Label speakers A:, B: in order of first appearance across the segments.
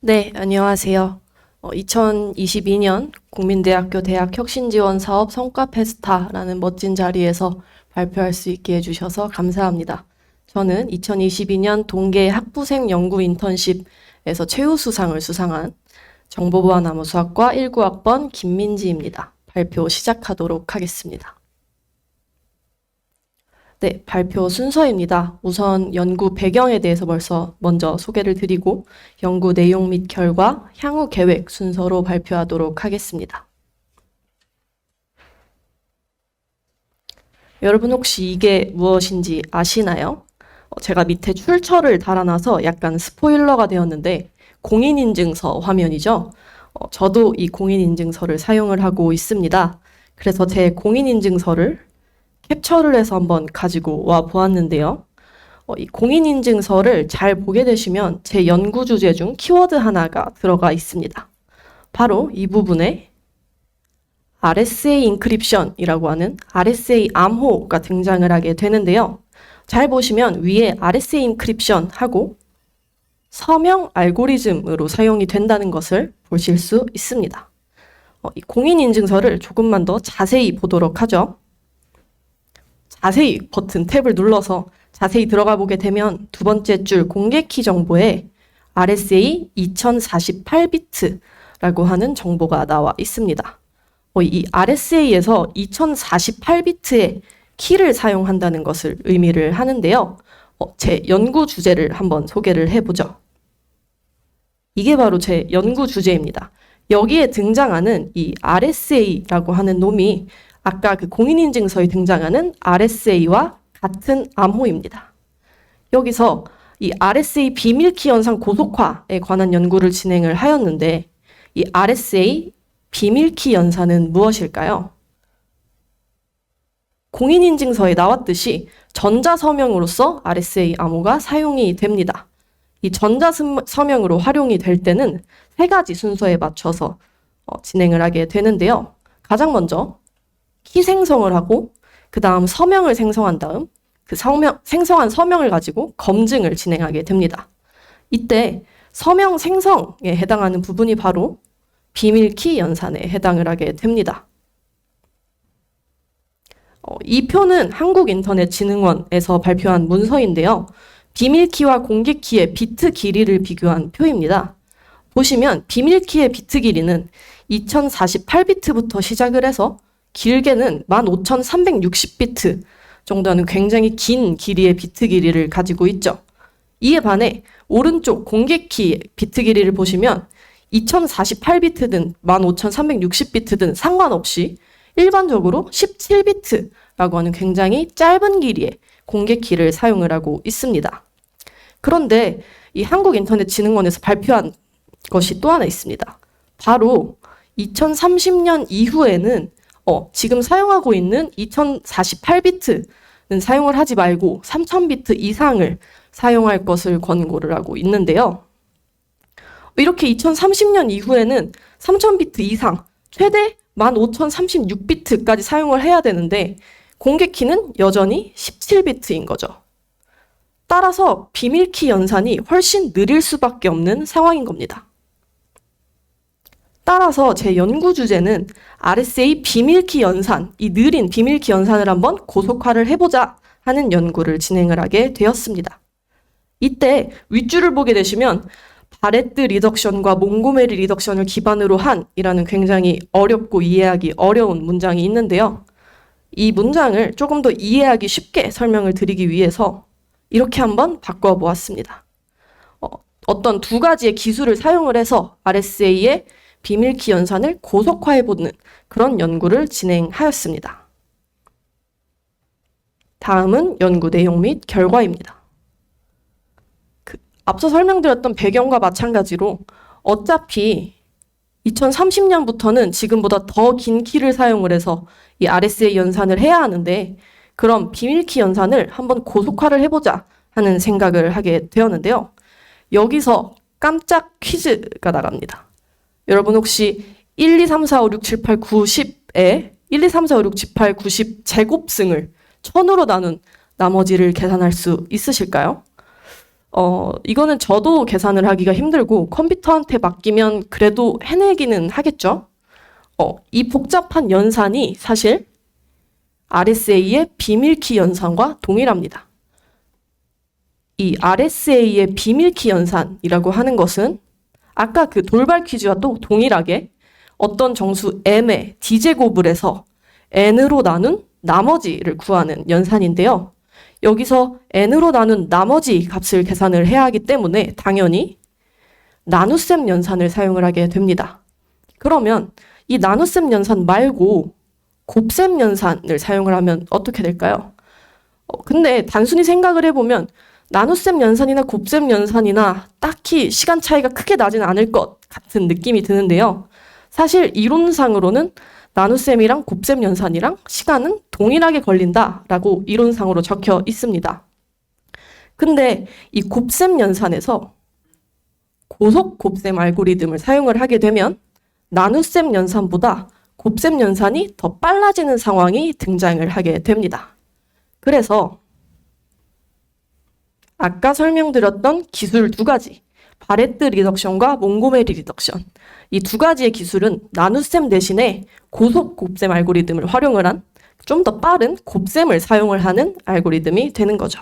A: 네, 안녕하세요. 2022년 국민대학교 대학 혁신지원 사업 성과 페스타라는 멋진 자리에서 발표할 수 있게 해주셔서 감사합니다. 저는 2022년 동계 학부생 연구 인턴십에서 최우수상을 수상한 정보보안나무수학과 19학번 김민지입니다. 발표 시작하도록 하겠습니다. 네, 발표 순서입니다. 우선 연구 배경에 대해서 먼저 소개를 드리고 연구 내용 및 결과, 향후 계획 순서로 발표하도록 하겠습니다. 여러분 혹시 이게 무엇인지 아시나요? 제가 밑에 출처를 달아놔서 약간 스포일러가 되었는데 공인인증서 화면이죠. 저도 이 공인인증서를 사용을 하고 있습니다. 그래서 제 공인인증서를 캡처를 해서 한번 가지고 와 보았는데요. 이 공인인증서를 잘 보게 되시면 제 연구 주제 중 키워드 하나가 들어가 있습니다. 바로 이 부분에 RSA 인크립션이라고 하는 RSA 암호가 등장을 하게 되는데요. 잘 보시면 위에 RSA 인크립션 하고 서명 알고리즘으로 사용이 된다는 것을 보실 수 있습니다. 이 공인인증서를 조금만 더 자세히 보도록 하죠. 자세히 버튼 탭을 눌러서 자세히 들어가 보게 되면 두 번째 줄 공개키 정보에 RSA 2048비트라고 하는 정보가 나와 있습니다. 이 RSA에서 2048비트의 키를 사용한다는 것을 의미를 하는데요. 제 연구 주제를 한번 소개를 해보죠. 이게 바로 제 연구 주제입니다. 여기에 등장하는 이 RSA라고 하는 놈이 아까 그 공인인증서에 등장하는 RSA와 같은 암호입니다. 여기서 이 RSA 비밀키 연산 고속화에 관한 연구를 진행을 하였는데 이 RSA 비밀키 연산은 무엇일까요? 공인인증서에 나왔듯이 전자서명으로서 RSA 암호가 사용이 됩니다. 이 전자서명으로 활용이 될 때는 세 가지 순서에 맞춰서 진행을 하게 되는데요. 가장 먼저 키 생성을 하고 그 다음 서명을 생성한 다음 그 생성한 서명을 가지고 검증을 진행하게 됩니다. 이때 서명 생성에 해당하는 부분이 바로 비밀키 연산에 해당을 하게 됩니다. 이 표는 한국인터넷진흥원에서 발표한 문서인데요. 비밀키와 공개키의 비트 길이를 비교한 표입니다. 보시면 비밀키의 비트 길이는 2048비트부터 시작을 해서 길게는 15360비트 정도는 굉장히 긴 길이의 비트 길이를 가지고 있죠. 이에 반해 오른쪽 공개키 비트 길이를 보시면 2048비트든 15360비트든 상관없이 일반적으로 17비트라고 하는 굉장히 짧은 길이의 공개키를 사용을 하고 있습니다. 그런데 이 한국인터넷진흥원에서 발표한 것이 또 하나 있습니다. 바로 2030년 이후에는 지금 사용하고 있는 2048비트는 사용을 하지 말고 3000비트 이상을 사용할 것을 권고를 하고 있는데요. 이렇게 2030년 이후에는 3000비트 이상, 최대 15036비트까지 사용을 해야 되는데 공개키는 여전히 17비트인 거죠. 따라서 비밀키 연산이 훨씬 느릴 수밖에 없는 상황인 겁니다. 따라서 제 연구 주제는 RSA 비밀키 연산, 이 느린 비밀키 연산을 한번 고속화를 해보자 하는 연구를 진행을 하게 되었습니다. 이때 윗줄을 보게 되시면 바레트 리덕션과 몽고메리 리덕션을 기반으로 한 이라는 굉장히 어렵고 이해하기 어려운 문장이 있는데요. 이 문장을 조금 더 이해하기 쉽게 설명을 드리기 위해서 이렇게 한번 바꿔보았습니다. 어떤 두 가지의 기술을 사용을 해서 RSA의 비밀키 연산을 고속화해보는 그런 연구를 진행하였습니다. 다음은 연구 내용 및 결과입니다. 앞서 설명드렸던 배경과 마찬가지로 어차피 2030년부터는 지금보다 더 긴 키를 사용을 해서 이 RSA 연산을 해야 하는데 그럼 비밀키 연산을 한번 고속화를 해보자 하는 생각을 하게 되었는데요. 여기서 깜짝 퀴즈가 나갑니다. 여러분 혹시 1, 2, 3, 4, 5, 6, 7, 8, 9, 10에 1, 2, 3, 4, 5, 6, 7, 8, 9, 10 제곱승을 1000으로 나눈 나머지를 계산할 수 있으실까요? 이거는 저도 계산을 하기가 힘들고 컴퓨터한테 맡기면 그래도 해내기는 하겠죠. 이 복잡한 연산이 사실 RSA의 비밀키 연산과 동일합니다. 이 RSA의 비밀키 연산이라고 하는 것은 아까 그 돌발 퀴즈와 또 동일하게 어떤 정수 m의 d제곱을 해서 n으로 나눈 나머지를 구하는 연산인데요. 여기서 n으로 나눈 나머지 값을 계산을 해야 하기 때문에 당연히 나눗셈 연산을 사용을 하게 됩니다. 그러면 이 나눗셈 연산 말고 곱셈 연산을 사용을 하면 어떻게 될까요? 근데 단순히 생각을 해보면 나눗셈 연산이나 곱셈 연산이나 딱히 시간 차이가 크게 나지는 않을 것 같은 느낌이 드는데요. 사실 이론상으로는 나눗셈이랑 곱셈 연산이랑 시간은 동일하게 걸린다라고 이론상으로 적혀 있습니다. 근데 이 곱셈 연산에서 고속 곱셈 알고리즘을 사용을 하게 되면 나눗셈 연산보다 곱셈 연산이 더 빨라지는 상황이 등장을 하게 됩니다. 그래서 아까 설명드렸던 기술 두 가지, 바레트 리덕션과 몽고메리 리덕션, 이 두 가지의 기술은 나눗셈 대신에 고속 곱셈 알고리즘을 활용을 한 좀 더 빠른 곱셈을 사용을 하는 알고리즘이 되는 거죠.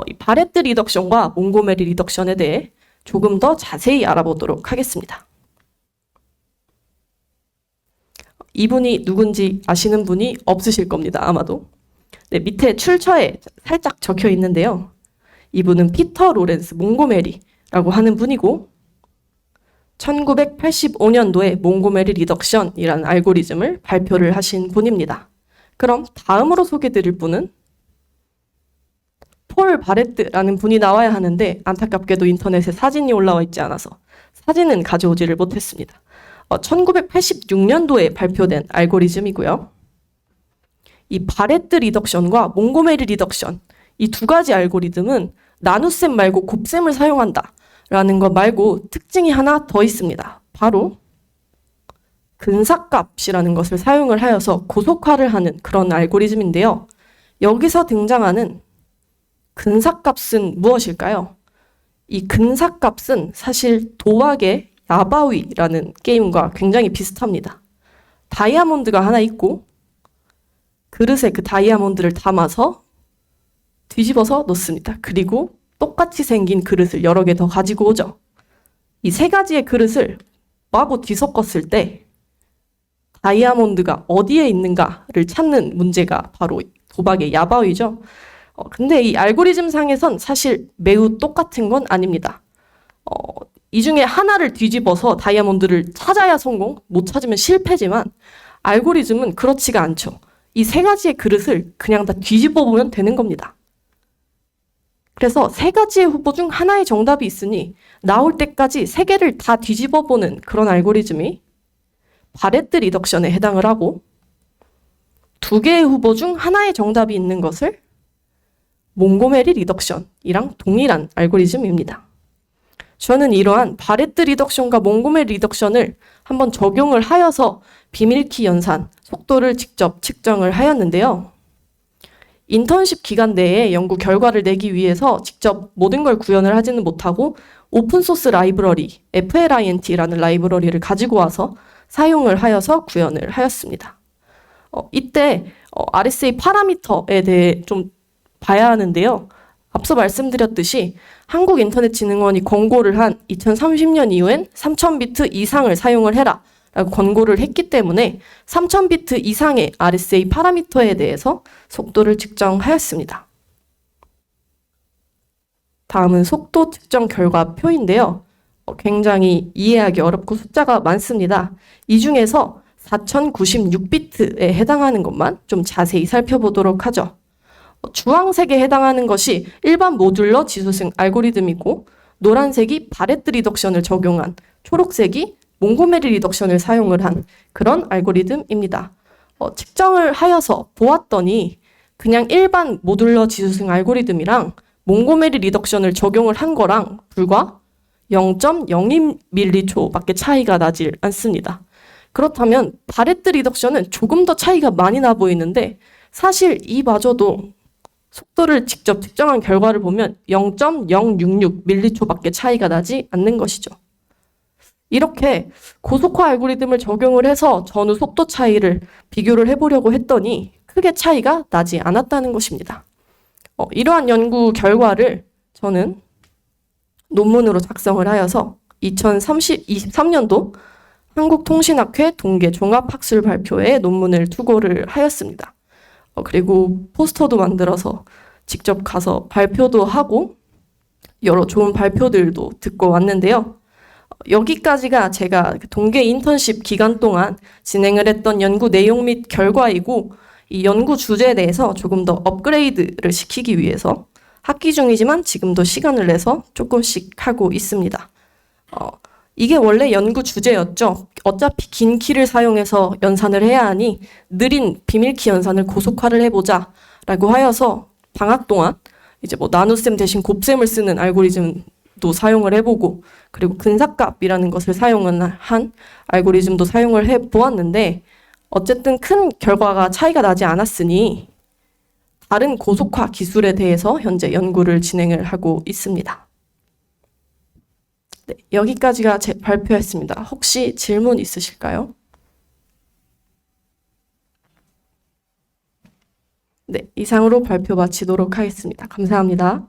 A: 이 바레트 리덕션과 몽고메리 리덕션에 대해 조금 더 자세히 알아보도록 하겠습니다. 이분이 누군지 아시는 분이 없으실 겁니다, 아마도. 네, 밑에 출처에 살짝 적혀 있는데요. 이분은 피터 로렌스 몽고메리라고 하는 분이고 1985년도에 몽고메리 리덕션이라는 알고리즘을 발표를 하신 분입니다. 그럼 다음으로 소개드릴 분은 폴 바레트라는 분이 나와야 하는데 안타깝게도 인터넷에 사진이 올라와 있지 않아서 사진은 가져오지를 못했습니다. 1986년도에 발표된 알고리즘이고요. 이 바레트 리덕션과 몽고메리 리덕션, 이 두 가지 알고리즘은 나눗셈 말고 곱셈을 사용한다라는 것 말고 특징이 하나 더 있습니다. 바로 근사값이라는 것을 사용을 하여서 고속화를 하는 그런 알고리즘인데요. 여기서 등장하는 근사값은 무엇일까요? 이 근사값은 사실 도박의 야바위라는 게임과 굉장히 비슷합니다. 다이아몬드가 하나 있고 그릇에 그 다이아몬드를 담아서 뒤집어서 놓습니다. 그리고 똑같이 생긴 그릇을 여러 개 더 가지고 오죠. 이 세 가지의 그릇을 마구 뒤섞었을 때 다이아몬드가 어디에 있는가를 찾는 문제가 바로 도박의 야바위죠. 근데 이 알고리즘 상에선 사실 매우 똑같은 건 아닙니다. 이 중에 하나를 뒤집어서 다이아몬드를 찾아야 성공, 못 찾으면 실패지만 알고리즘은 그렇지가 않죠. 이 세 가지의 그릇을 그냥 다 뒤집어 보면 되는 겁니다. 그래서 세 가지의 후보 중 하나의 정답이 있으니 나올 때까지 세 개를 다 뒤집어 보는 그런 알고리즘이 바레트 리덕션에 해당을 하고 두 개의 후보 중 하나의 정답이 있는 것을 몽고메리 리덕션이랑 동일한 알고리즘입니다. 저는 이러한 바레트 리덕션과 몽고메리 리덕션을 한번 적용을 하여서 비밀키 연산, 속도를 직접 측정을 하였는데요. 인턴십 기간 내에 연구 결과를 내기 위해서 직접 모든 걸 구현을 하지는 못하고 오픈소스 라이브러리, FLINT라는 라이브러리를 가지고 와서 사용을 하여서 구현을 하였습니다. 이때 RSA 파라미터에 대해 좀 봐야 하는데요. 앞서 말씀드렸듯이 한국인터넷진흥원이 권고를 한 2030년 이후엔 3000비트 이상을 사용을 해라 라고 권고를 했기 때문에 3000비트 이상의 RSA 파라미터에 대해서 속도를 측정하였습니다. 다음은 속도 측정 결과표인데요. 굉장히 이해하기 어렵고 숫자가 많습니다. 이 중에서 4096비트에 해당하는 것만 좀 자세히 살펴보도록 하죠. 주황색에 해당하는 것이 일반 모듈러 지수승 알고리즘이고 노란색이 바레트 리덕션을 적용한, 초록색이 몽고메리 리덕션을 사용을 한 그런 알고리즘입니다. 측정을 하여서 보았더니 그냥 일반 모듈러 지수승 알고리즘이랑 몽고메리 리덕션을 적용을 한 거랑 불과 0.02m초 차이가 나질 않습니다. 그렇다면 바레트 리덕션은 조금 더 차이가 많이 나 보이는데 사실 이마저도 속도를 직접 측정한 결과를 보면 0.066m초밖에 차이가 나지 않는 것이죠. 이렇게 고속화 알고리즘을 적용을 해서 전후 속도 차이를 비교를 해보려고 했더니 크게 차이가 나지 않았다는 것입니다. 이러한 연구 결과를 저는 논문으로 작성을 하여서 2023년도 한국통신학회 동계 종합학술 발표에 논문을 투고를 하였습니다. 그리고 포스터도 만들어서 직접 가서 발표도 하고 여러 좋은 발표들도 듣고 왔는데요. 여기까지가 제가 동계 인턴십 기간 동안 진행을 했던 연구 내용 및 결과이고, 이 연구 주제에 대해서 조금 더 업그레이드를 시키기 위해서 학기 중이지만 지금도 시간을 내서 조금씩 하고 있습니다. 이게 원래 연구 주제였죠. 어차피 긴 키를 사용해서 연산을 해야 하니 느린 비밀키 연산을 고속화를 해보자 라고 하여서 방학 동안 이제 뭐 나눗셈 대신 곱셈을 쓰는 알고리즘도 사용을 해보고, 그리고 근사값이라는 것을 한 알고리즘도 사용을 해보았는데, 어쨌든 큰 결과가 차이가 나지 않았으니 다른 고속화 기술에 대해서 현재 연구를 진행을 하고 있습니다. 네, 여기까지가 제 발표였습니다. 혹시 질문 있으실까요? 네, 이상으로 발표 마치도록 하겠습니다. 감사합니다.